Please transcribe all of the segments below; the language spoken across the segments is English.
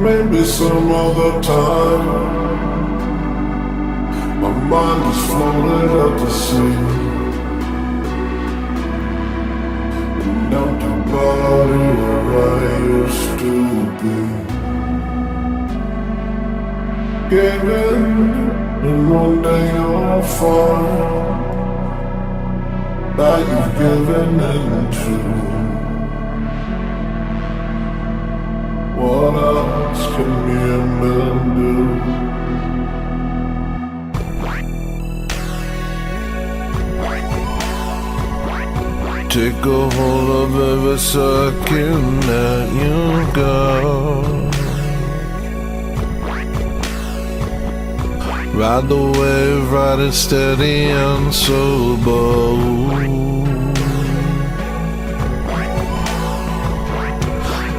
Maybe some other time. My mind is floated out to sea. An empty body where I used to be. Gave in, and one day you'll find that you've given into. What else can mere men do? Take a hold of every second that you go. Ride the wave, ride it steady and sober.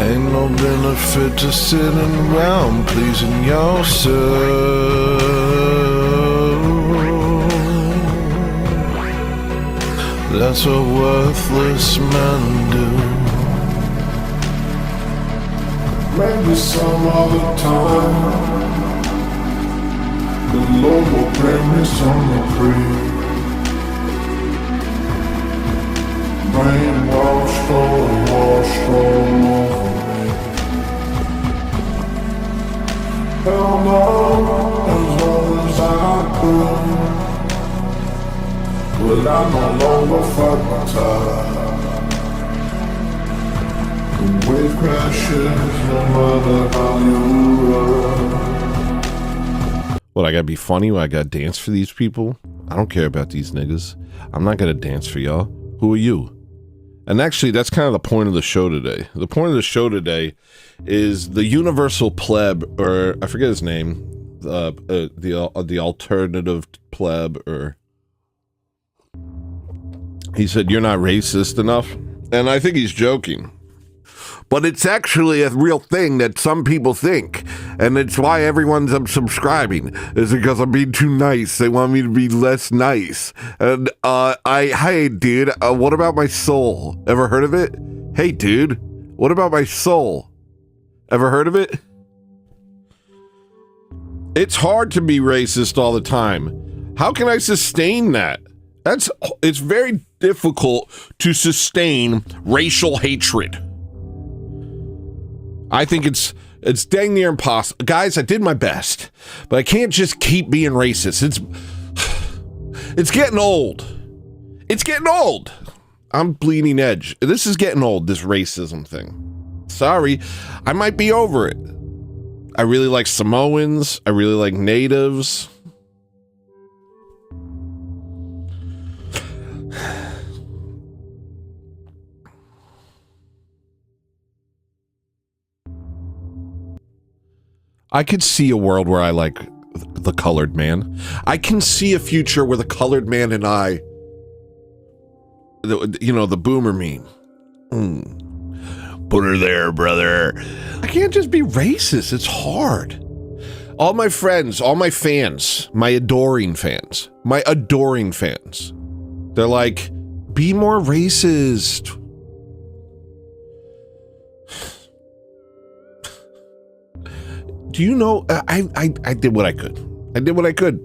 Ain't no benefit to sitting around pleasing yourself. That's what worthless men do. Maybe some other time the Lord will bring me some reprieve. Brainwashed all over me. Held on as long as I could. Will I no longer fight my tide? The wave crashes no matter how you run. What, I gotta be funny when I gotta dance for these people? I don't care about these niggas. I'm not gonna dance for y'all. Who are you? And actually, that's kind of the point of the show today. The point of the show today is the universal pleb, or I forget his name, the alternative pleb, or he said, "You're not racist enough," and I think he's joking. But it's actually a real thing that some people think, and it's why everyone's unsubscribing, is because I'm being too nice. They want me to be less nice. And, hey, dude, what about my soul? Ever heard of it? Hey, dude, what about my soul? Ever heard of it? It's hard to be racist all the time. How can I sustain that? It's very difficult to sustain racial hatred. I think it's dang near impossible. Guys, I did my best, but I can't just keep being racist. It's getting old. It's getting old. I'm bleeding edge. This is getting old, this racism thing. Sorry, I might be over it. I really like Samoans. I really like natives. I could see a world where I like the colored man. I can see a future where the colored man and I, the boomer meme. Put her there, brother. I can't just be racist. It's hard. All my friends, all my fans, my adoring fans, they're like, be more racist. Do you know, I did what I could.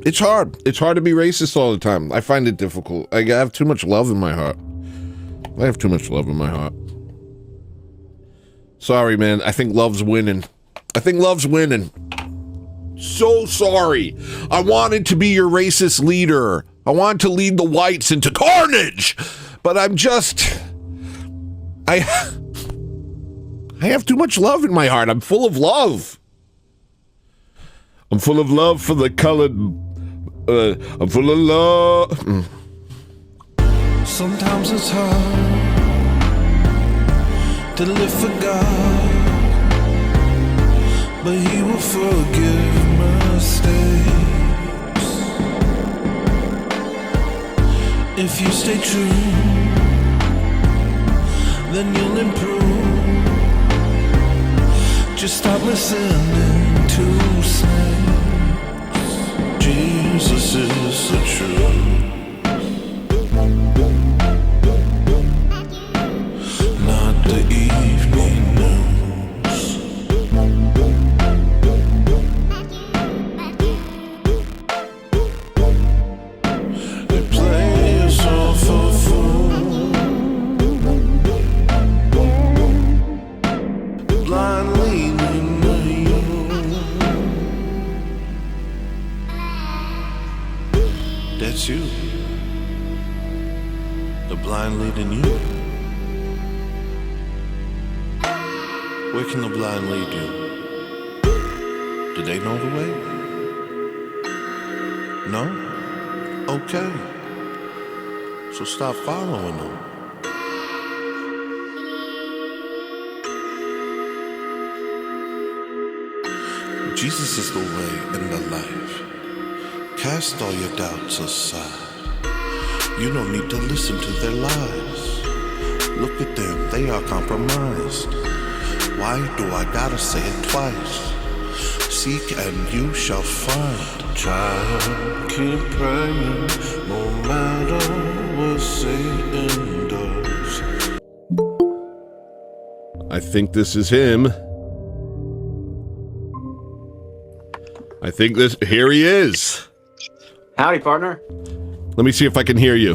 It's hard. It's hard to be racist all the time. I find it difficult. I have too much love in my heart. Sorry, man. I think love's winning. So sorry. I wanted to be your racist leader. I wanted to lead the whites into carnage. But I have too much love in my heart. I'm full of love. I'm full of love for the colored, I'm full of love. Sometimes it's hard to live for God, but He will forgive mistakes if you stay true. Then you'll improve. Just stop listening to snakes. Jesus is the truth. Not the evening news. it's you. The blind leading you. Where can the blind lead you? Do they know the way? No? Okay. So stop following them. Jesus is the way and the life. Cast all your doubts aside. You don't need to listen to their lies. Look at them, they are compromised. Why do I gotta say it twice? Seek and you shall find. Child, keep praying, no matter what Satan does. I think this is him. I think this, here he is. Howdy, partner. Let me see if I can hear you.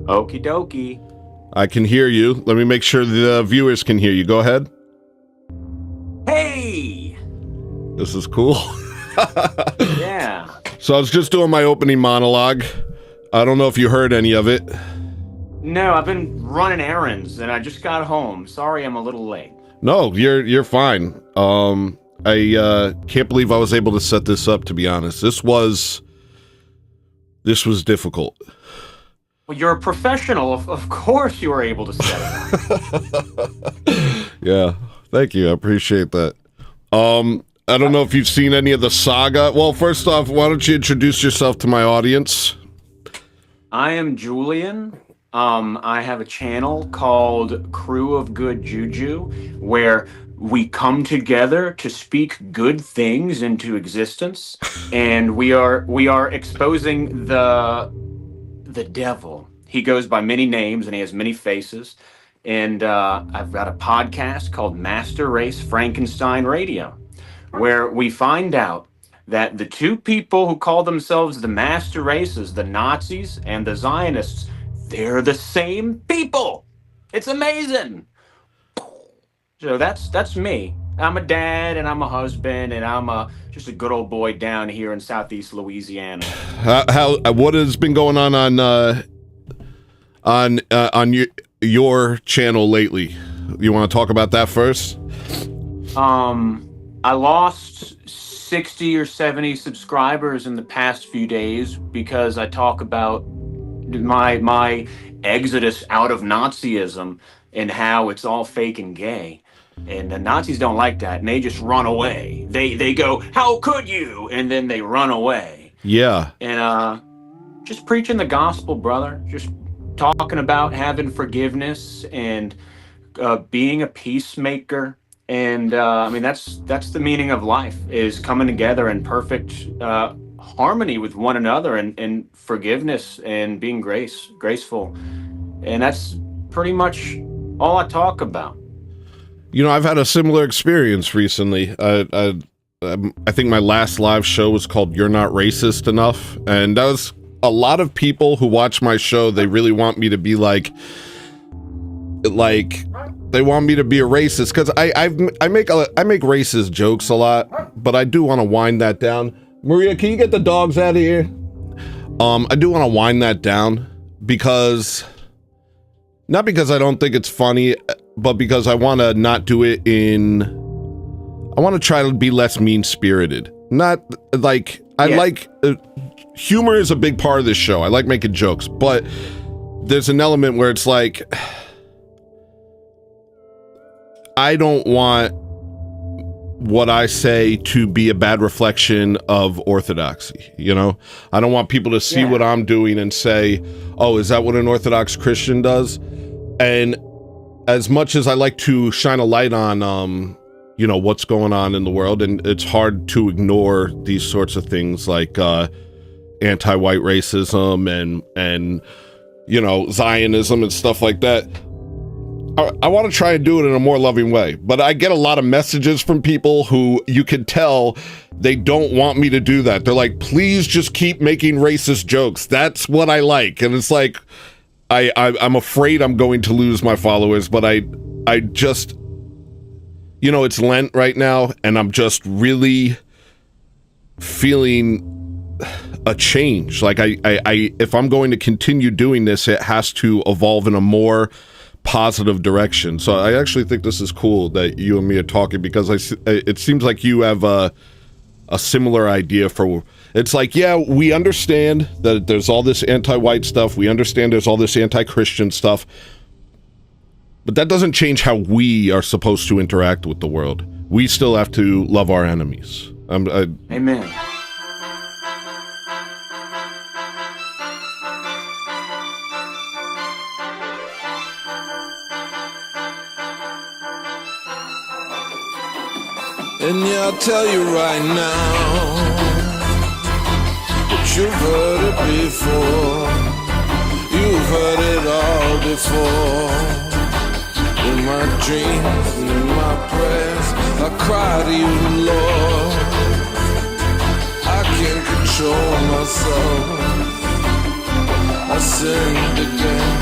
Okie dokie. I can hear you. Let me make sure the viewers can hear you. Go ahead. Hey! This is cool. Yeah. So I was just doing my opening monologue. I don't know if you heard any of it. No, I've been running errands and I just got home. Sorry I'm a little late. No, you're fine. I can't believe I was able to set this up, to be honest. This was difficult. Well, you're a professional. Of course you were able to set it up. Yeah, thank you. I appreciate that. I don't know if you've seen any of the saga. Well, first off, why don't you introduce yourself to my audience? I am Julian. I have a channel called Crew of Good Juju, where we come together to speak good things into existence, and we are exposing the devil. He goes by many names and he has many faces. And I've got a podcast called Master Race Frankenstein Radio, where we find out that the two people who call themselves the master races, the Nazis and the Zionists, they're the same people. It's amazing. So that's me. I'm a dad and I'm a husband and I'm just a good old boy down here in Southeast Louisiana. What has been going on your channel lately? You want to talk about that first? I lost 60 or 70 subscribers in the past few days because I talk about my exodus out of Nazism and how it's all fake and gay. And the Nazis don't like that, and they just run away. They go, "How could you?" And then they run away. Yeah. And just preaching the gospel, brother. Just talking about having forgiveness and being a peacemaker. And I mean, that's the meaning of life, is coming together in perfect harmony with one another and forgiveness and being graceful. And that's pretty much all I talk about. You know, I've had a similar experience recently. I think my last live show was called You're Not Racist Enough. And that was a lot of people who watch my show. They really want me to be like they want me to be a racist, because I make racist jokes a lot, but I do want to wind that down. Maria, can you get the dogs out of here? I do want to wind that down because, not because I don't think it's funny, but because I want to not do it I want to try to be less mean-spirited. Not like, humor is a big part of this show. I like making jokes, but there's an element where it's like, I don't want what I say to be a bad reflection of orthodoxy, you know? I don't want people to see what I'm doing and say, oh, is that what an Orthodox Christian does? And as much as I like to shine a light on, you know, what's going on in the world, and it's hard to ignore these sorts of things like anti-white racism and you know, Zionism and stuff like that. I want to try and do it in a more loving way, but I get a lot of messages from people who you can tell they don't want me to do that. They're like, please just keep making racist jokes. That's what I like. And it's like, I'm afraid I'm going to lose my followers, but I just, you know, it's Lent right now, and I'm just really feeling a change. Like I if I'm going to continue doing this, it has to evolve in a more positive direction. So I actually think this is cool that you and me are talking, because it seems like you have a similar idea for, it's like, yeah, we understand that there's all this anti-white stuff. We understand there's all this anti-Christian stuff, but that doesn't change how we are supposed to interact with the world. We still have to love our enemies. Amen. And yeah, I'll tell you right now that you've heard it before. You've heard it all before. In my dreams and in my prayers, I cry to you, Lord. I can't control myself. I sinned again.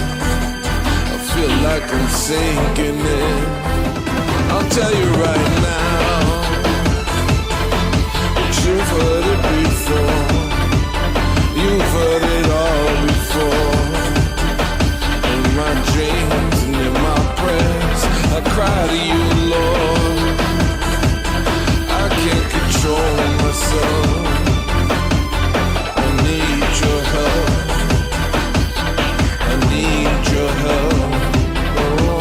I feel like I'm sinking in. I'll tell you right now, you've heard it before. You've heard it all before. In my dreams and in my prayers, I cry to you, Lord. I can't control myself. I need your help. I need your help. Oh,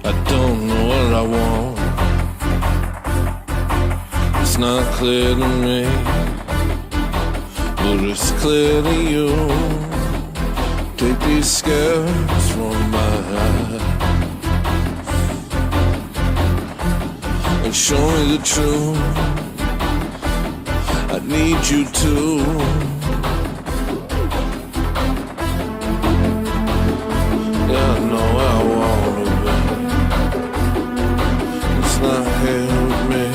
I don't know what I want. It's not clear to me, but it's clear to you. Take these scales from my eyes and show me the truth. I need you to. Yeah, I know I wanna be. It's not here with me.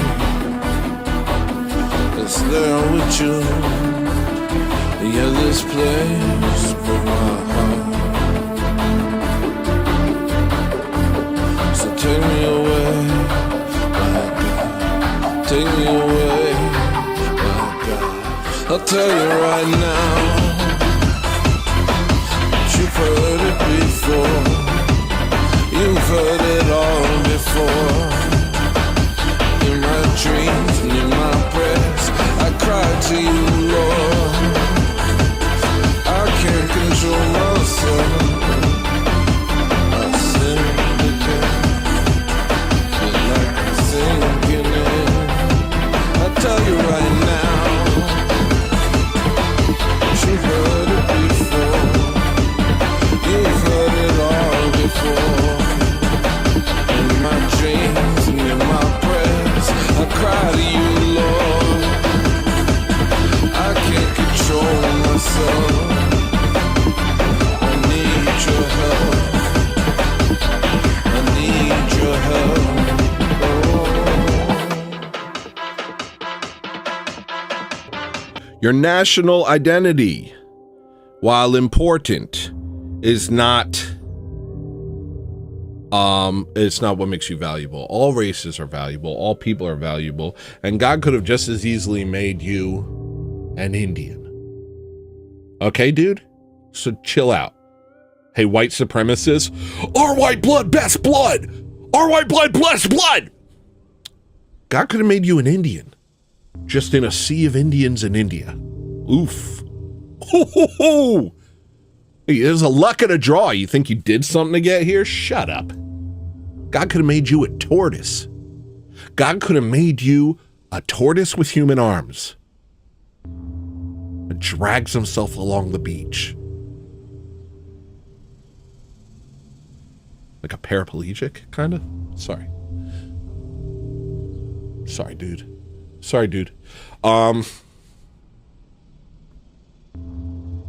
It's there with you. Yeah, this place for my heart. So take me away, my God. Take me away, my God. I'll tell you right now, you've heard it before. You've heard it all before. In my dreams and in my prayers, I cry to you, Lord. I can't control myself. I sinned again. Feel like I'm sinking in. I tell you right now, you've heard it before. You've heard it all before. In my dreams and in my prayers, I cry to you, Lord. I can't control myself. I need your help. I need your help. Your national identity, while important, is not it's not what makes you valuable. All races are valuable, all people are valuable, and God could have just as easily made you an Indian. Okay, dude? So chill out. Hey, white supremacists, our white blood, best blood! Our white blood, best blood! God could have made you an Indian, just in a sea of Indians in India. Oof. Ho, ho, ho. Hey, there's a luck and a draw. You think you did something to get here? Shut up. God could have made you a tortoise. God could have made you a tortoise with human arms. It drags himself along the beach. Like a paraplegic, kind of? Sorry. Sorry, dude. Sorry, dude.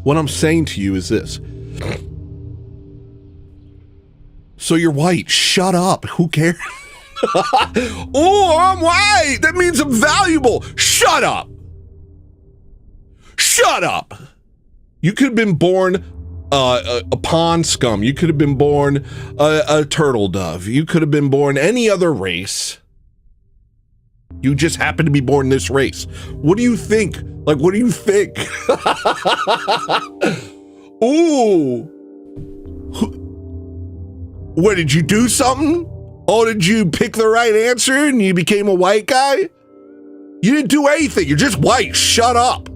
What I'm saying to you is this. So you're white. Shut up. Who cares? Oh, I'm white. That means I'm valuable. Shut up. Shut up. You could have been born a pond scum. You could have been born a turtle dove. You could have been born any other race. You just happen to be born this race. What do you think? Like, what do you think? Ooh. What, did you do something? Oh, did you pick the right answer and you became a white guy? You didn't do anything. You're just white. Shut up.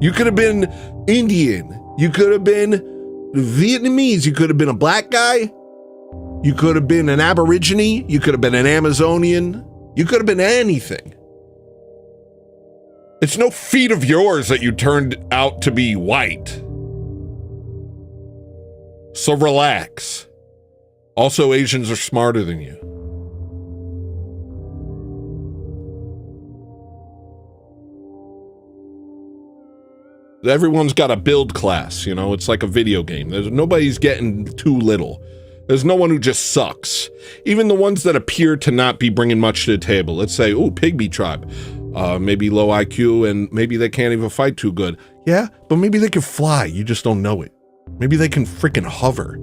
You could have been Indian. You could have been Vietnamese. You could have been a black guy. You could have been an Aborigine. You could have been an Amazonian. You could have been anything. It's no feat of yours that you turned out to be white. So relax. Also, Asians are smarter than you. Everyone's got a build class, you know? It's like a video game. Nobody's getting too little. There's no one who just sucks. Even the ones that appear to not be bringing much to the table. Let's say, ooh, Pygmy tribe. Maybe low IQ and maybe they can't even fight too good. Yeah, but maybe they can fly. You just don't know it. Maybe they can freaking hover.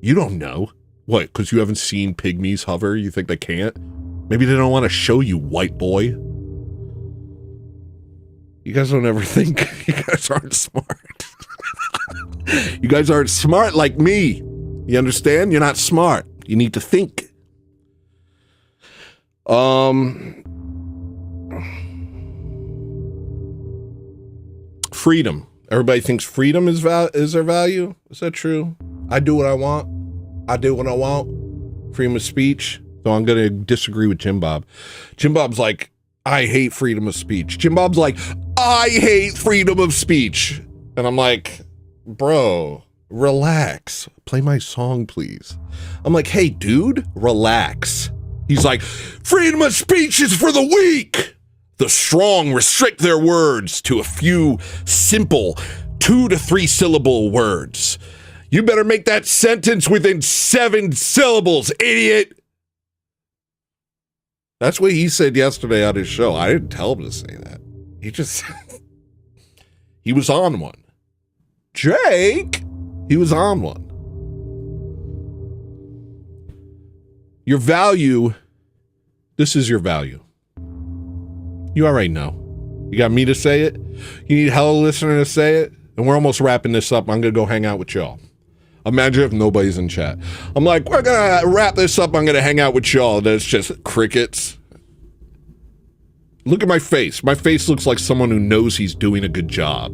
You don't know. What, because you haven't seen pygmies hover? You think they can't? Maybe they don't want to show you, white boy. You guys don't ever think. You guys aren't smart. You guys aren't smart like me. You understand? You're not smart. You need to think. Freedom. Everybody thinks freedom is their value. Is that true? I do what I want. I do what I want. Freedom of speech. So I'm going to disagree with Jim Bob. Jim Bob's like, I hate freedom of speech. Jim Bob's like, I hate freedom of speech. And I'm like, bro, relax. Play my song, please. I'm like, hey, dude, relax. He's like, freedom of speech is for the weak. The strong restrict their words to a few simple 2 to 3 syllable words. You better make that sentence within 7 syllables, idiot. That's what he said yesterday on his show. I didn't tell him to say that. He just, he was on one. Jake, he was on one. Your value, this is your value. You already know. You got me to say it. You need hEllo listener to say it. And we're almost wrapping this up. I'm going to go hang out with y'all. Imagine if nobody's in chat. I'm like, we're going to wrap this up. I'm going to hang out with y'all. And it's just crickets. Look at my face. My face looks like someone who knows he's doing a good job.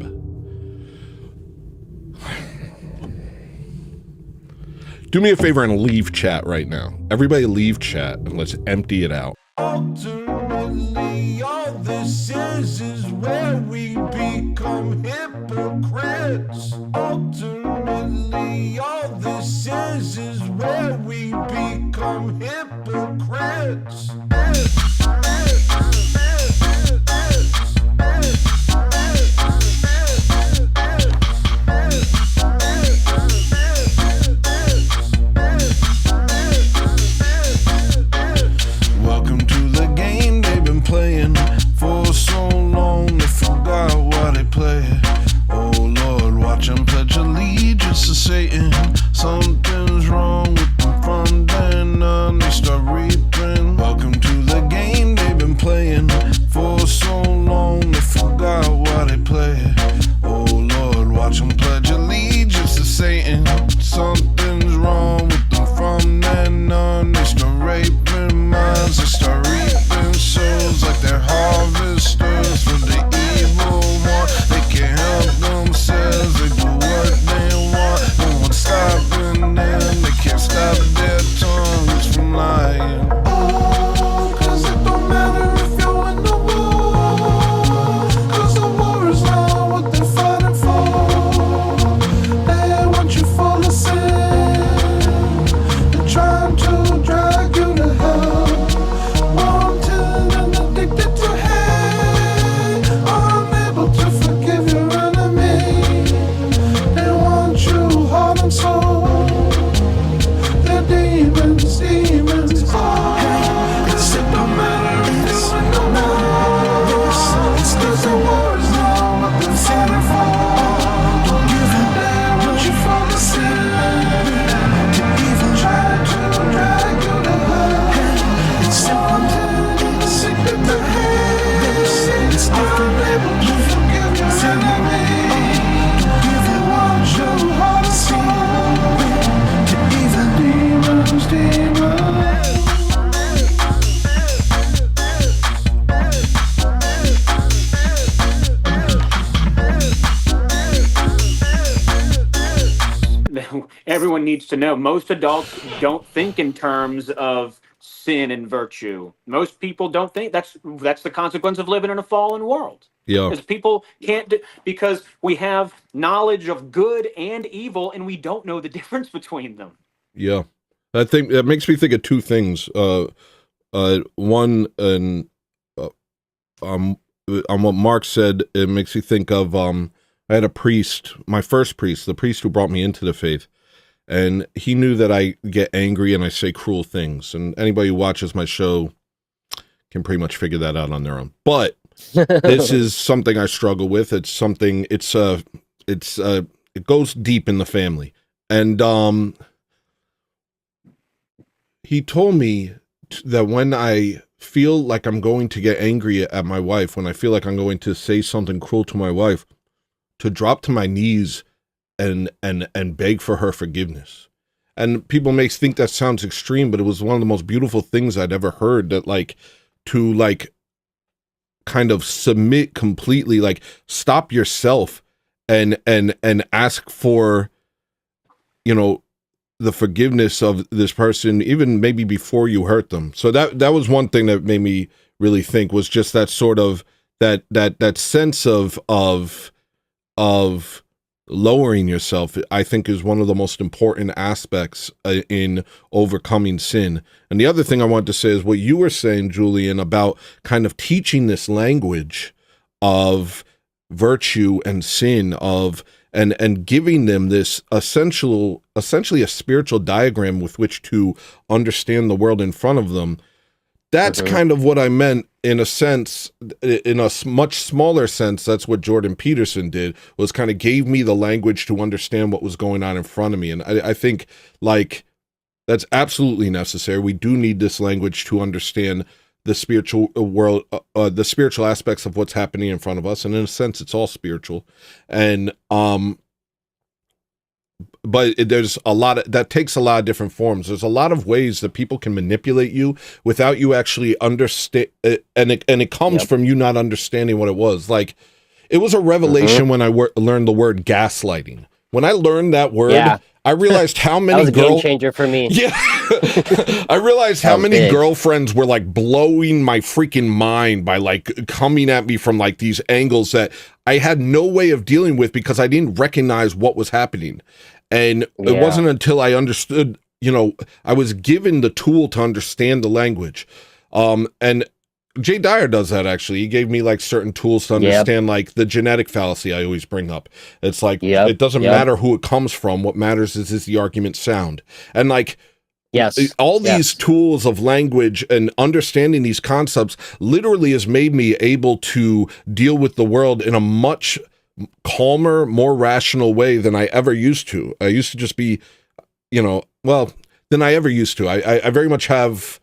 Do me a favor and leave chat right now. Everybody leave chat and let's empty it out. Ultimately, all this is where we become hypocrites. Ultimately, all this is where we become hypocrites. Welcome to the game they've been playing for so long they forgot why they play it. Oh Lord, watch them pledge allegiance to Satan. Something's wrong with them from then on, they start reaping. Welcome to the game they've been playing for so long they forgot why they play it. Oh Lord, watch them pledge allegiance to Satan. Something's wrong with them from then on, they start raping minds, they start reaping souls like they're harvesters for the evil one. They can't help themselves, they do what they want. No one's stopping them, they can't stop their tongues from lying. Oh, 'cause it don't matter if you win the war, 'cause the war is not what they're fighting for. They want you full of sin, they're trying to drag you to hell. everyone needs to know most adults don't think in terms of sin and virtue. Most people don't think that's the consequence of living in a fallen world. Yeah. Because people can't because we have knowledge of good and evil and we don't know the difference between them. Yeah. I think that makes me think of two things. One, and on what Mark said, it makes me think of I had a priest, my first priest, the priest who brought me into the faith, and he knew that I get angry and I say cruel things. And anybody who watches my show can pretty much figure that out on their own. But this is something I struggle with. It's something. It goes deep in the family, and he told me that when I feel like I'm going to get angry at my wife, when I feel like I'm going to say something cruel to my wife, to drop to my knees and beg for her forgiveness. And people may think that sounds extreme, but it was one of the most beautiful things I'd ever heard, that to kind of submit completely, like stop yourself and ask for, the forgiveness of this person, even maybe before you hurt them. So that was one thing that made me really think, was just that sort of that sense of lowering yourself, I think, is one of the most important aspects in overcoming sin. And the other thing I want to say is what you were saying, Julian, about kind of teaching this language of virtue and sin, and giving them this essentially a spiritual diagram with which to understand the world in front of them. That's kind of what I meant, in a sense, in a much smaller sense. That's what Jordan Peterson did, was kind of gave me the language to understand what was going on in front of me. And I think, like, that's absolutely necessary. We do need this language to understand the spiritual world, the spiritual aspects of what's happening in front of us. And in a sense, it's all spiritual. And, but there's a lot that takes a lot of different forms. There's a lot of ways that people can manipulate you without you actually understand, and it comes from you not understanding what it was. Like, it was a revelation when I learned the word gaslighting. When I learned that word, I realized how many that was a game changer for me. Yeah, I realized how many girlfriends were like blowing my freaking mind by like coming at me from like these angles that I had no way of dealing with because I didn't recognize what was happening. And it wasn't until I understood, I was given the tool to understand the language. And Jay Dyer does that, actually. He gave me like certain tools to understand like the genetic fallacy I always bring up. It's like, it doesn't matter who it comes from. What matters is the argument sound. And like, all these tools of language and understanding these concepts literally has made me able to deal with the world in a much calmer, more rational way than I ever used to. I used to just be, than I ever used to. I very much have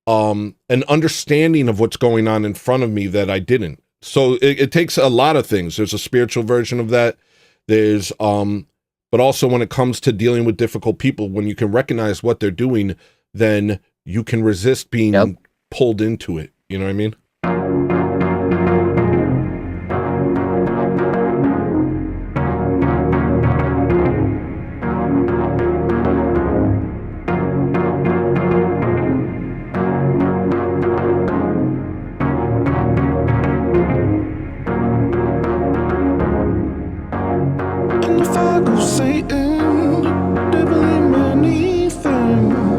an understanding of what's going on in front of me that I didn't. So it takes a lot of things. There's a spiritual version of that. There's, but also when it comes to dealing with difficult people, when you can recognize what they're doing, then you can resist being pulled into it. You know what I mean?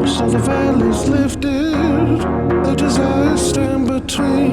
So the valley's lifted, the desires stand between.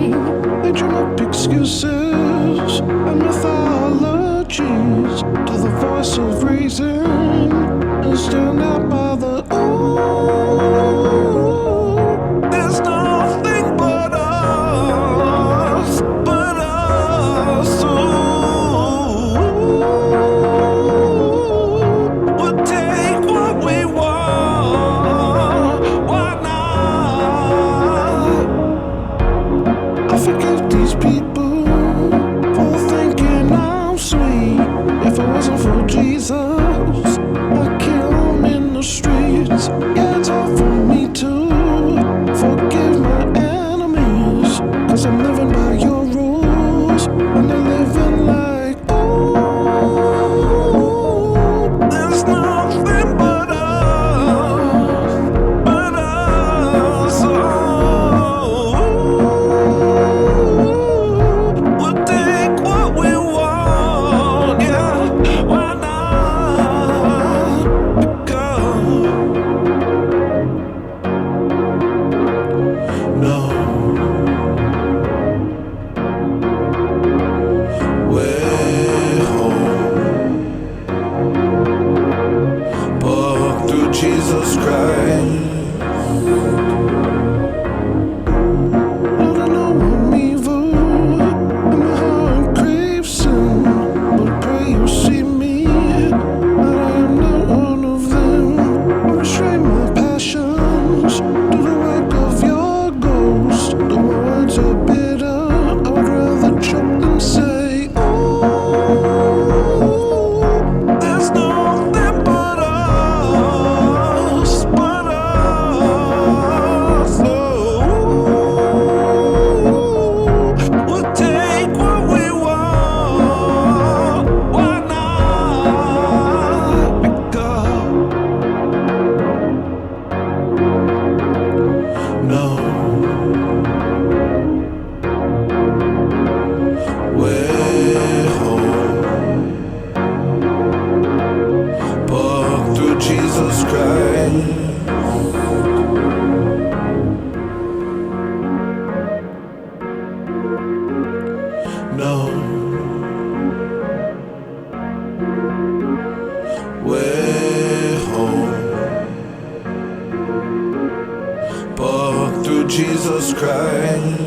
Lord, through Jesus Christ.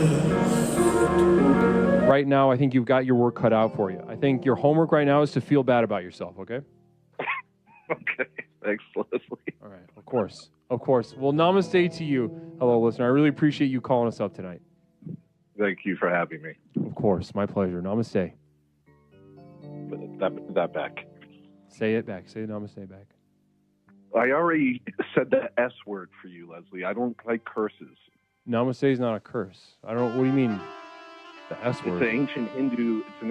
Right now, I think you've got your work cut out for you. I think your homework right now is to feel bad about yourself, okay? Okay. Thanks, Leslie. All right, of course. Of course. Well, namaste to you, hello, listener. I really appreciate you calling us up tonight. Thank you for having me. Of course. My pleasure. Namaste. That back. Say it back. Say namaste back. I already said the S word for you, Leslie. I don't like curses. Namaste is not a curse. I don't. What do you mean? The S word. It's an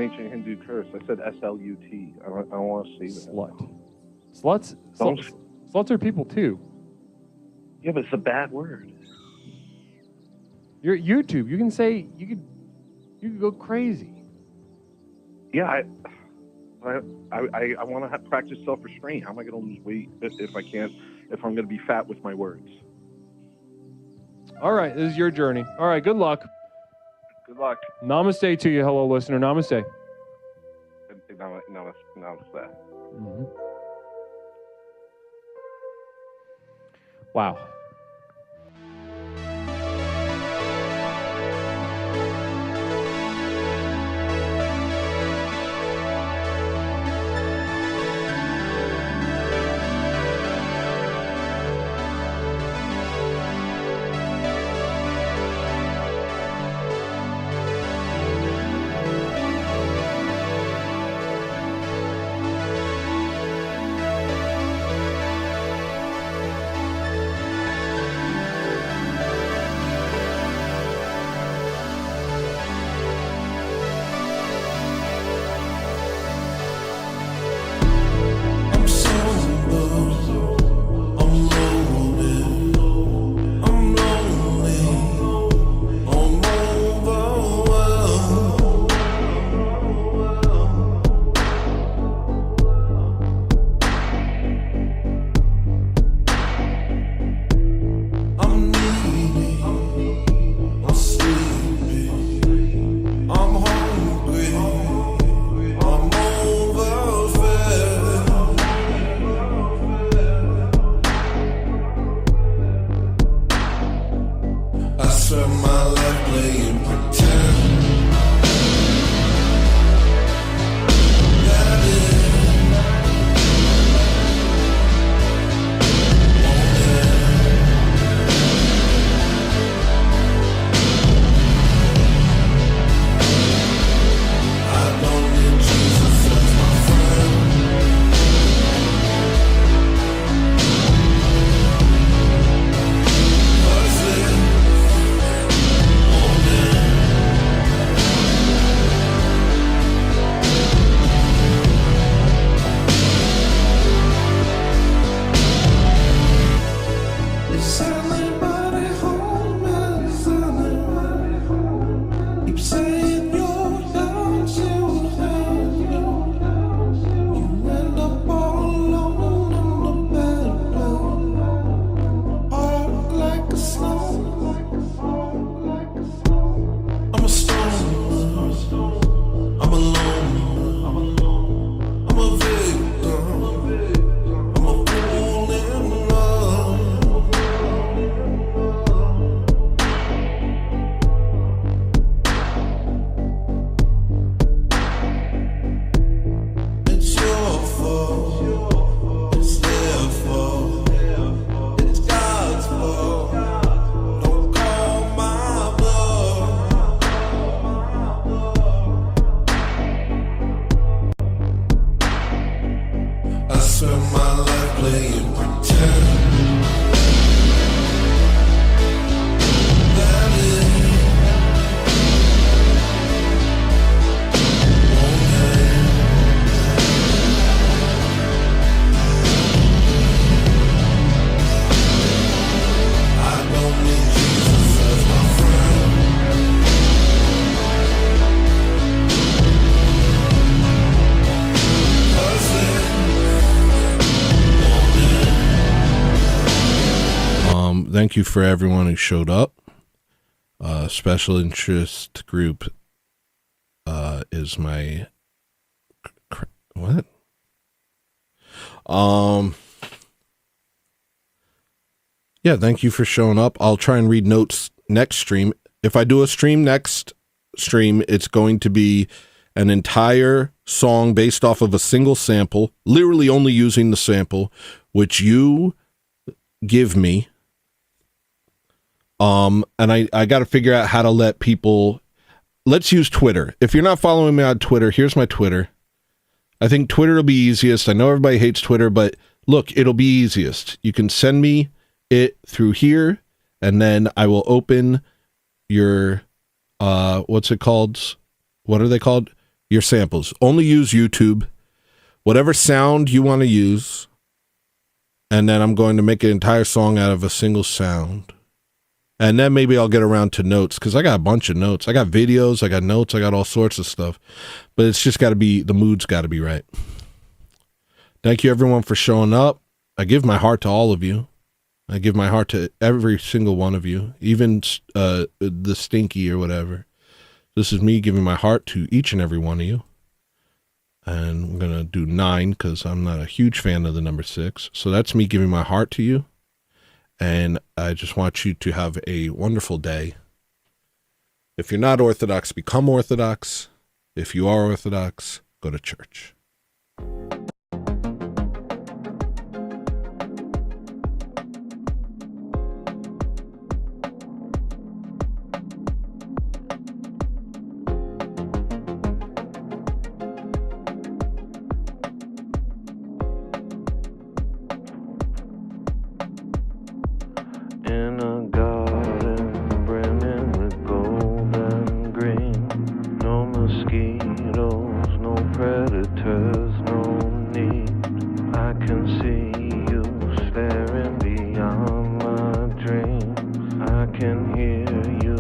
ancient Hindu curse. I said SLUT. I don't want to say that. Slut. Sluts are people too. Yeah, but it's a bad word. You're at YouTube. You could go crazy. Yeah, I want to practice self-restraint. How am I going to lose weight if I'm going to be fat with my words? All right, this is your journey. All right, good luck. Good luck. Namaste to you, hello listener. Namaste. Namaste. Mm-hmm. Wow. Thank you for everyone who showed up. Special interest group is my what? Yeah, thank you for showing up. I'll try and read notes next stream. If I do a stream next stream, it's going to be an entire song based off of a single sample, literally only using the sample, which you give me. And I got to figure out how to let people. Let's use Twitter. If you're not following me on Twitter, here's my Twitter. I think Twitter will be easiest. I know everybody hates Twitter, but look, it'll be easiest. You can send me it through here, and then I will open your, what's it called? What are they called? Your samples. Only use YouTube, whatever sound you want to use, and then I'm going to make an entire song out of a single sound. And then maybe I'll get around to notes, because I got a bunch of notes. I got videos, I got notes, I got all sorts of stuff. But it's just got to be, the mood's got to be right. Thank you, everyone, for showing up. I give my heart to all of you. I give my heart to every single one of you, even the stinky or whatever. This is me giving my heart to each and every one of you. And I'm going to do 9 because I'm not a huge fan of the number 6. So that's me giving my heart to you. And I just want you to have a wonderful day. If you're not Orthodox, become Orthodox. If you are Orthodox, go to church. In a garden brimming with gold and green. No mosquitoes, no predators, no need. I can see you staring beyond my dreams. I can hear you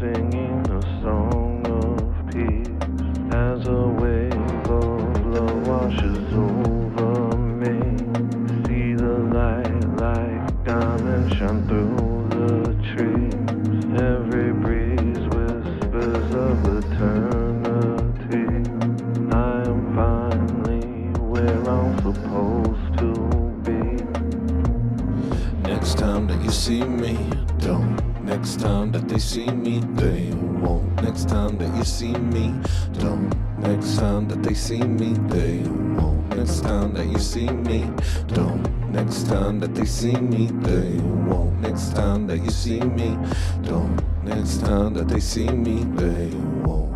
singing a song of peace. As a wave of love washes over me. See the light like diamonds shine through the trees. Every breeze whispers of eternity. I am finally where I'm supposed to be. Next time that you see me, don't. Next time that they see me, they won't. Next time that you see me, don't. Next time that they see me, they won't. Next time that you see me, don't. Next time that they see me, they won't. Next time that you see me, don't. Next time that they see me, they won't.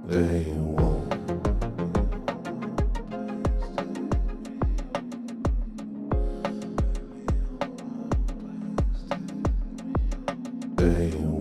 They won't. They won't.